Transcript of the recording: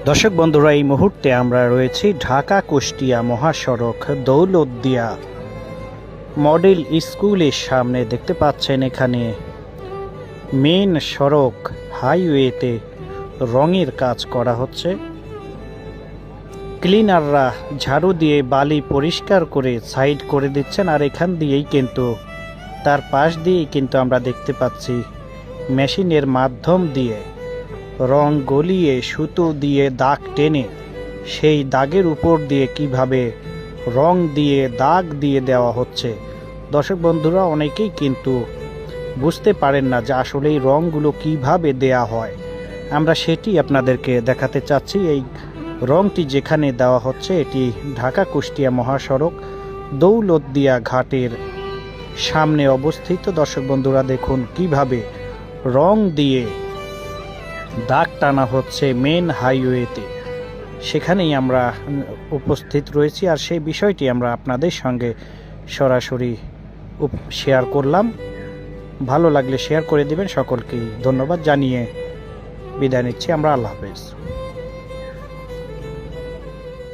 দর্শক বন্ধুরা, এই মুহূর্তে আমরা রয়েছি ঢাকা কুষ্টিয়া মহাসড়ক দৌলতদিয়া মডেল স্কুলের সামনে। দেখতে পাচ্ছেন এখানে মেন সড়ক হাইওয়েতে রঙের কাজ করা হচ্ছে। ক্লিনাররা ঝাড়ু দিয়ে বালি পরিষ্কার করে সাইড করে দিচ্ছেন, আর এখান দিয়েই কিন্তু তার পাশ দিয়েই কিন্তু আমরা দেখতে পাচ্ছি মেশিনের মাধ্যম দিয়ে রং গলিয়ে সুতো দিয়ে দাগ টেনে সেই দাগের উপর দিয়ে কিভাবে রং দিয়ে দাগ দিয়ে দেওয়া হচ্ছে। দর্শক বন্ধুরা, অনেকেই কিন্তু বুঝতে পারেন না যে আসলে এই রঙগুলো কিভাবে দেয়া হয়। আমরা সেটি আপনাদেরকে দেখাতে চাচ্ছি। এই রংটি যেখানে দেওয়া হচ্ছে এটি ঢাকা কুষ্টিয়া মহাসড়ক দৌলতদিয়া ঘাটের সামনে অবস্থিত। দর্শক বন্ধুরা, দেখুন কিভাবে রং দিয়ে দাগ টানা হচ্ছে মেন হাইওয়েতে। সেখানেই আমরা উপস্থিত রয়েছি, আর সেই বিষয়টি আমরা আপনাদের সঙ্গে সরাসরি শেয়ার করলাম। ভালো লাগলে শেয়ার করে দিবেন। সকলকেই ধন্যবাদ জানিয়ে বিদায় নিচ্ছি আমরা। আল্লাহ হাফেজ।